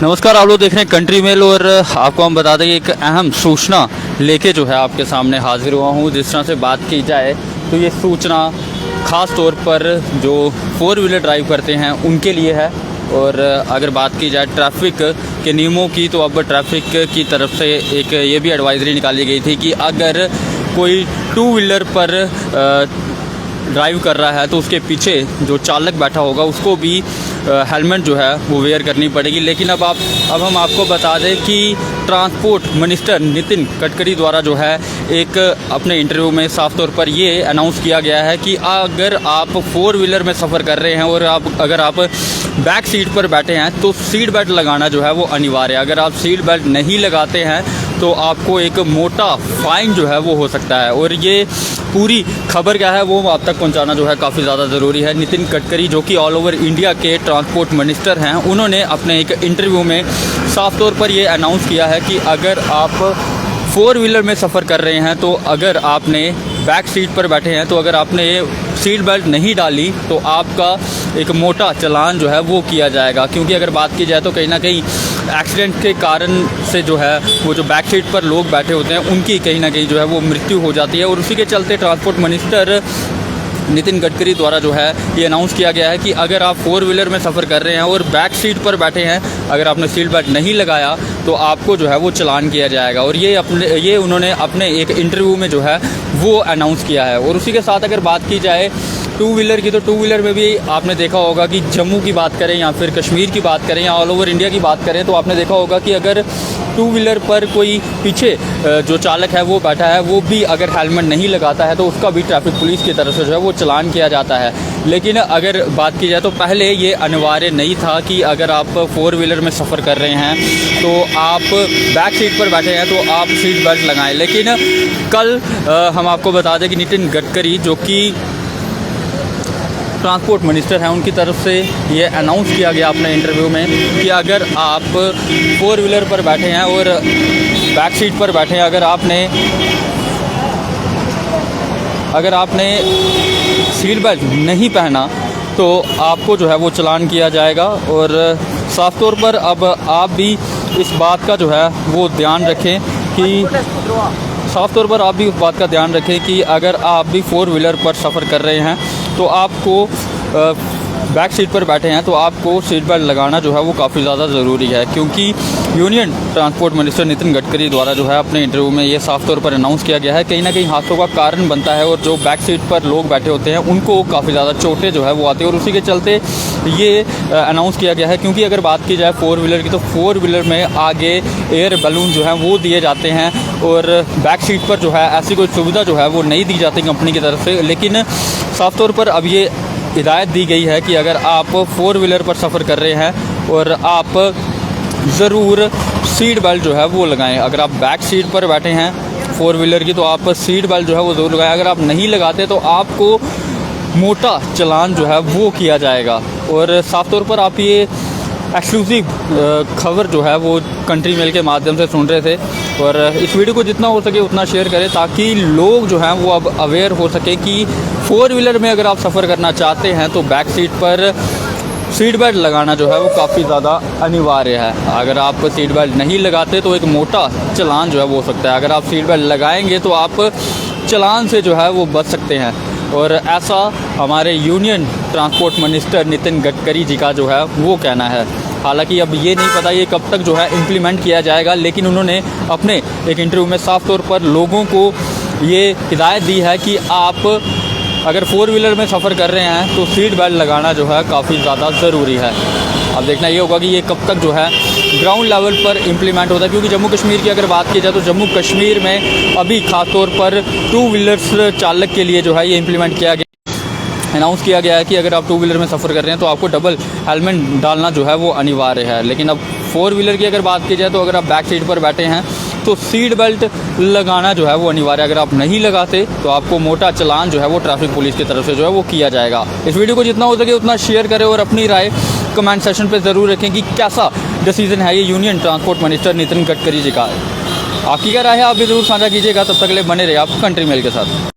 नमस्कार, आप लोग देख रहे हैं कंट्री मेल और आपको हम बता दें कि एक अहम सूचना लेके जो है आपके सामने हाजिर हुआ हूँ। जिस तरह से बात की जाए तो ये सूचना ख़ास तौर पर जो 4 व्हीलर ड्राइव करते हैं उनके लिए है। और अगर बात की जाए ट्रैफिक के नियमों की, तो अब ट्रैफिक की तरफ से एक ये भी एडवाइजरी निकाली गई थी कि अगर कोई 2 व्हीलर पर ड्राइव कर रहा है तो उसके पीछे जो चालक बैठा होगा उसको भी हेलमेट जो है वो वेयर करनी पड़ेगी। लेकिन अब हम आपको बता दें कि ट्रांसपोर्ट मिनिस्टर नितिन गडकरी द्वारा जो है एक अपने इंटरव्यू में साफ तौर पर ये अनाउंस किया गया है कि अगर आप 4 व्हीलर में सफ़र कर रहे हैं और अगर आप बैक सीट पर बैठे हैं तो सीट बेल्ट लगाना जो है वो अनिवार्य है। अगर आप सीट बेल्ट नहीं लगाते हैं तो आपको एक मोटा फाइन जो है वो हो सकता है। और ये पूरी खबर क्या है वो आप तक पहुंचाना जो है काफ़ी ज़्यादा ज़रूरी है। नितिन गडकरी जो कि ऑल ओवर इंडिया के ट्रांसपोर्ट मिनिस्टर हैं, उन्होंने अपने एक इंटरव्यू में साफ तौर पर ये अनाउंस किया है कि अगर आप 4 व्हीलर में सफ़र कर रहे हैं तो अगर आपने बैक सीट पर बैठे हैं तो अगर आपने सीट बेल्ट नहीं डाली तो आपका एक मोटा चालान जो है वो किया जाएगा। क्योंकि अगर बात की जाए तो कहीं ना कहीं एक्सीडेंट के कारण से जो है वो जो बैक सीट पर लोग बैठे होते हैं उनकी कहीं ना कहीं जो है वो मृत्यु हो जाती है। और उसी के चलते ट्रांसपोर्ट मिनिस्टर नितिन गडकरी द्वारा जो है ये अनाउंस किया गया है कि अगर आप 4 व्हीलर में सफ़र कर रहे हैं और बैक सीट पर बैठे हैं, अगर आपने सीट बेल्ट नहीं लगाया तो आपको जो है वो चालान किया जाएगा। और ये उन्होंने अपने एक इंटरव्यू में जो है वो अनाउंस किया है। और उसी के साथ अगर बात की जाए 2 व्हीलर की, तो 2 व्हीलर में भी आपने देखा होगा कि जम्मू की बात करें या फिर कश्मीर की बात करें या ऑल ओवर इंडिया की बात करें तो आपने देखा होगा कि अगर 2 व्हीलर पर कोई पीछे जो चालक है वो बैठा है, वो भी अगर हेलमेट नहीं लगाता है तो उसका भी ट्रैफिक पुलिस की तरफ से जो है वो चालान किया जाता है। लेकिन अगर बात की जाए तो पहले ये अनिवार्य नहीं था कि अगर आप 4 व्हीलर में सफ़र कर रहे हैं तो आप बैक सीट पर बैठे हैं तो आप सीट बेल्ट लगाएं। लेकिन कल हम आपको बता दें कि नितिन गडकरी जो कि ट्रांसपोर्ट मिनिस्टर हैं, उनकी तरफ से ये अनाउंस किया गया अपने इंटरव्यू में कि अगर आप 4 व्हीलर पर बैठे हैं और बैक सीट पर बैठे हैं, अगर आपने सीट बेल्ट नहीं पहना तो आपको जो है वो चालान किया जाएगा। और साफ तौर पर अब आप भी इस बात का जो है वो ध्यान रखें कि अगर आप भी 4 व्हीलर पर सफ़र कर रहे हैं तो आपको बैक सीट पर बैठे हैं तो आपको सीट बेल्ट लगाना जो है वो काफ़ी ज़्यादा ज़रूरी है। क्योंकि union transport minister Nitin Gadkari द्वारा जो है अपने इंटरव्यू में ये साफ तौर पर अनाउंस किया गया है, कहीं ना कहीं हादसों का कारण बनता है और जो बैक सीट पर लोग बैठे होते हैं उनको काफ़ी ज़्यादा चोटें जो है वो आती है। और उसी के चलते ये अनाउंस किया गया है। क्योंकि अगर बात की जाए 4 व्हीलर की, तो 4 व्हीलर में आगे एयर बैलून जो है वो दिए जाते हैं और बैक सीट पर जो है ऐसी कोई सुविधा जो है वो नहीं दी जाती कंपनी की तरफ से। लेकिन साफ तौर पर अब ये हिदायत दी गई है कि अगर आप 4 व्हीलर पर सफ़र कर रहे हैं और आप ज़रूर सीट बेल्ट जो है वो लगाएं। अगर आप बैक सीट पर बैठे हैं 4 व्हीलर की तो आप सीट बेल्ट जो है वो ज़रूर लगाएं। अगर आप नहीं लगाते तो आपको मोटा चालान जो है वो किया जाएगा। और साफ तौर पर आप ये एक्सक्लूसिव खबर जो है वो कंट्री मेल के माध्यम से सुन रहे थे। और इस वीडियो को जितना हो सके उतना शेयर करें ताकि लोग जो हैं वो अब अवेयर हो सके कि 4 व्हीलर में अगर आप सफ़र करना चाहते हैं तो बैक सीट पर सीट बेल्ट लगाना जो है वो काफ़ी ज़्यादा अनिवार्य है। अगर आप सीट बेल्ट नहीं लगाते तो एक मोटा चालान जो है वो हो सकता है। अगर आप सीट बेल्ट लगाएंगे तो आप चालान से जो है वो बच सकते हैं। और ऐसा हमारे union transport minister Nitin Gadkari ji का जो है वो कहना है। हालांकि अब ये नहीं पता ये कब तक जो है इम्प्लीमेंट किया जाएगा, लेकिन उन्होंने अपने एक इंटरव्यू में साफ तौर पर लोगों को ये हिदायत दी है कि आप अगर 4 व्हीलर में सफ़र कर रहे हैं तो सीट बेल्ट लगाना जो है काफ़ी ज़्यादा ज़रूरी है। अब देखना ये होगा कि ये कब तक जो है ग्राउंड लेवल पर इम्प्लीमेंट होता है। क्योंकि जम्मू कश्मीर की अगर बात की जाए तो जम्मू कश्मीर में अभी खास तौर पर 2 व्हीलर्स चालक के लिए जो है ये इम्प्लीमेंट किया गया, अनाउंस किया गया है कि अगर आप 2 व्हीलर में सफ़र कर रहे हैं तो आपको डबल हेलमेट डालना जो है वो अनिवार्य है। लेकिन अब 4 व्हीलर की अगर बात की जाए तो अगर आप बैक सीट पर बैठे हैं तो सीट बेल्ट लगाना जो है वो अनिवार्य है। अगर आप नहीं लगाते तो आपको मोटा चालान जो है वो ट्रैफिक पुलिस की तरफ से जो है वो किया जाएगा। इस वीडियो को जितना हो सके उतना शेयर करें और अपनी राय कमेंट सेक्शन पे ज़रूर रखें कि कैसा डिसीजन है ये union transport minister Nitin Gadkari ji का। आपकी क्या राय है आप भी ज़रूर साझा कीजिएगा। तब तक के लिए बने रहिए आप कंट्री मेल के साथ।